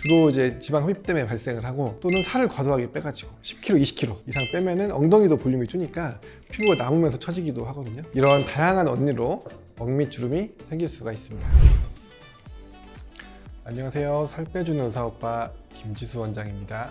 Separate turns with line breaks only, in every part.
주로 이제 지방 흡입 때문에 발생을 하고, 또는 살을 과도하게 빼가지고 10kg, 20kg 이상 빼면은 엉덩이도 볼륨이 주니까 피부가 남으면서 처지기도 하거든요. 이런 다양한 원리로 억밑 주름이 생길 수가 있습니다. 안녕하세요. 살 빼주는 의사오빠 김지수 원장입니다.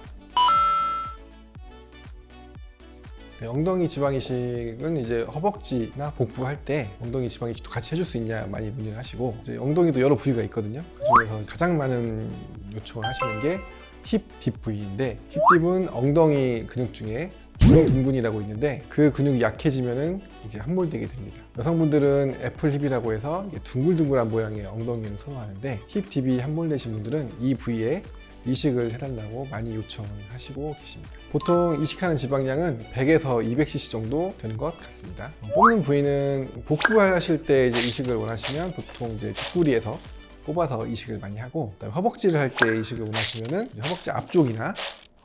네, 엉덩이 지방 이식은 이제 허벅지나 복부 할 때 엉덩이 지방 이식도 같이 해줄 수 있냐 많이 문의를 하시고, 이제 엉덩이도 여러 부위가 있거든요. 그 중에서 가장 많은 요청을 하시는 게 힙 딥 부위인데, 힙 딥은 엉덩이 근육 중에 중둔근이라고 있는데, 그 근육이 약해지면은 이게 함몰되게 됩니다. 여성분들은 애플 힙이라고 해서 둥글둥글한 모양의 엉덩이를 선호하는데, 힙 딥이 함몰되신 분들은 이 부위에 이식을 해달라고 많이 요청을 하시고 계십니다. 보통 이식하는 지방량은 100에서 200cc 정도 되는 것 같습니다. 뽑는 부위는 복부 하실 때 이제 이식을 원하시면 보통 이제 뒷구리에서 뽑아서 이식을 많이 하고, 그다음에 허벅지를 할 때 이식을 원하시면은 이제 허벅지 앞쪽이나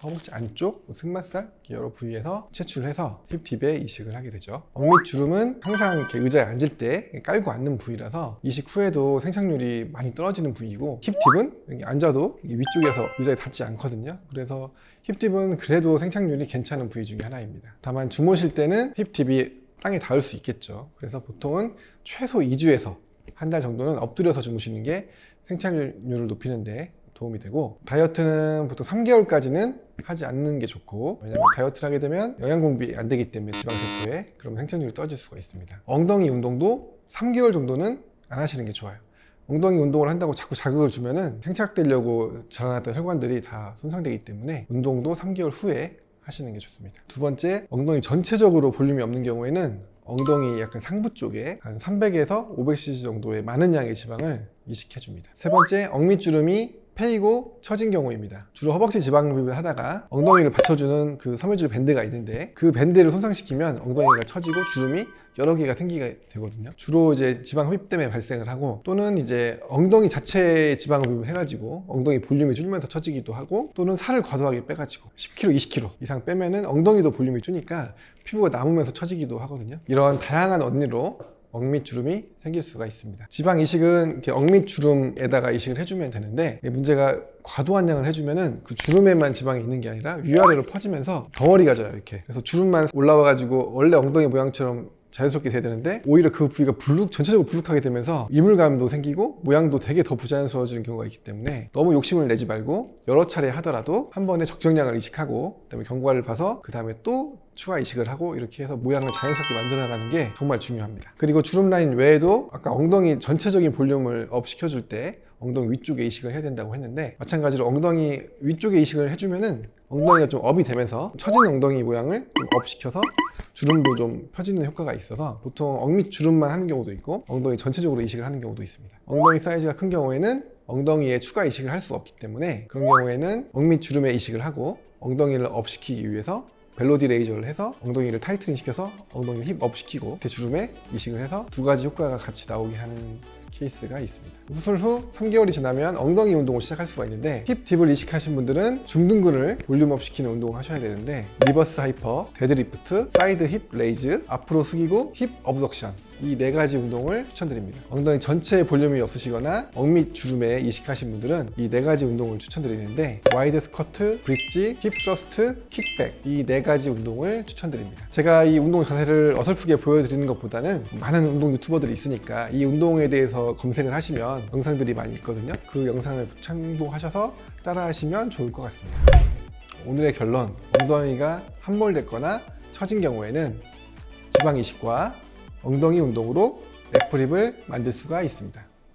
허벅지 안쪽, 승마살 여러 부위에서 채출해서 힙팁에 이식을 하게 되죠. 억밑 주름은 항상 이렇게 의자에 앉을 때 깔고 앉는 부위라서 이식 후에도 생착률이 많이 떨어지는 부위이고, 힙팁은 이렇게 앉아도 위쪽에서 의자에 닿지 않거든요. 그래서 힙팁은 그래도 생착률이 괜찮은 부위 중에 하나입니다. 다만 주무실 때는 힙팁이 땅에 닿을 수 있겠죠. 그래서 보통은 최소 2주에서 한 달 정도는 엎드려서 주무시는 게 생착률을 높이는 데 도움이 되고, 다이어트는 보통 3개월까지는 하지 않는 게 좋고, 왜냐면 다이어트를 하게 되면 영양 공급이 안 되기 때문에 지방 세포에, 그러면 생착률이 떨어질 수가 있습니다. 엉덩이 운동도 3개월 정도는 안 하시는 게 좋아요. 엉덩이 운동을 한다고 자꾸 자극을 주면은 생착되려고 자라났던 혈관들이 다 손상되기 때문에 운동도 3개월 후에 하시는 게 좋습니다. 두 번째, 엉덩이 전체적으로 볼륨이 없는 경우에는 엉덩이 약간 상부 쪽에 한 300에서 500cc 정도의 많은 양의 지방을 이식해 줍니다. 세 번째, 억밑 주름이 패이고 처진 경우입니다. 주로 허벅지 지방 흡입을 하다가 엉덩이를 받쳐주는 그 섬유질 밴드가 있는데, 그 밴드를 손상시키면 엉덩이가 처지고 주름이 여러 개가 생기게 되거든요. 주로 이제 지방 흡입 때문에 발생을 하고, 또는 이제 엉덩이 자체에 지방 흡입을 해가지고 엉덩이 볼륨이 줄면서 처지기도 하고, 또는 살을 과도하게 빼가지고 10kg, 20kg 이상 빼면은 엉덩이도 볼륨이 주니까 피부가 남으면서 처지기도 하거든요. 이런 다양한 원리로 억밑 주름이 생길 수가 있습니다. 지방 이식은 이렇게 억밑 주름에다가 이식을 해주면 되는데, 문제가 과도한 양을 해주면은 그 주름에만 지방이 있는 게 아니라 위아래로 퍼지면서 덩어리가 져요, 이렇게. 그래서 주름만 올라와가지고 원래 엉덩이 모양처럼 자연스럽게 돼야 되는데, 오히려 그 부위가 전체적으로 불룩하게 되면서 이물감도 생기고 모양도 되게 더 부자연스러워지는 경우가 있기 때문에, 너무 욕심을 내지 말고 여러 차례 하더라도 한 번에 적정량을 이식하고, 그다음에 경과를 봐서 그 다음에 또 추가 이식을 하고, 이렇게 해서 모양을 자연스럽게 만들어 나가는 게 정말 중요합니다. 그리고 주름 라인 외에도 아까 엉덩이 전체적인 볼륨을 업 시켜줄 때 엉덩이 위쪽에 이식을 해야 된다고 했는데, 마찬가지로 엉덩이 위쪽에 이식을 해주면은 엉덩이가 좀 업이 되면서 처진 엉덩이 모양을 좀 업 시켜서 주름도 좀 펴지는 효과가 있어서, 보통 억밑 주름만 하는 경우도 있고 엉덩이 전체적으로 이식을 하는 경우도 있습니다. 엉덩이 사이즈가 큰 경우에는 엉덩이에 추가 이식을 할 수 없기 때문에, 그런 경우에는 억밑 주름에 이식을 하고 엉덩이를 업 시키기 위해서 벨로디 레이저를 해서 엉덩이를 타이트닝 시켜서 엉덩이를 힙업 시키고 대주름에 이식을 해서 두 가지 효과가 같이 나오게 하는 케이스가 있습니다. 수술 후 3개월이 지나면 엉덩이 운동을 시작할 수가 있는데, 힙 딥을 이식하신 분들은 중둔근을 볼륨업 시키는 운동을 하셔야 되는데, 리버스 하이퍼, 데드리프트, 사이드 힙 레이즈, 앞으로 숙이고 힙 업덕션, 이 네 가지 운동을 추천드립니다. 엉덩이 전체에 볼륨이 없으시거나 억밑 주름에 이식하신 분들은 이 네 가지 운동을 추천드리는데, 와이드 스쿼트, 브릿지, 힙 스러스트, 킥백, 이 네 가지 운동을 추천드립니다. 제가 이 운동 자세를 어설프게 보여드리는 것보다는 많은 운동 유튜버들이 있으니까 이 운동에 대해서 검색을 하시면 영상들이 많이 있거든요. 그 영상을 참고하셔서 따라하시면 좋을 것 같습니다. 오늘의 결론, 엉덩이가 함몰됐거나 처진 경우에는 지방 이식과 엉덩이 운동으로 애플 힙을 만들 수가 있습니다.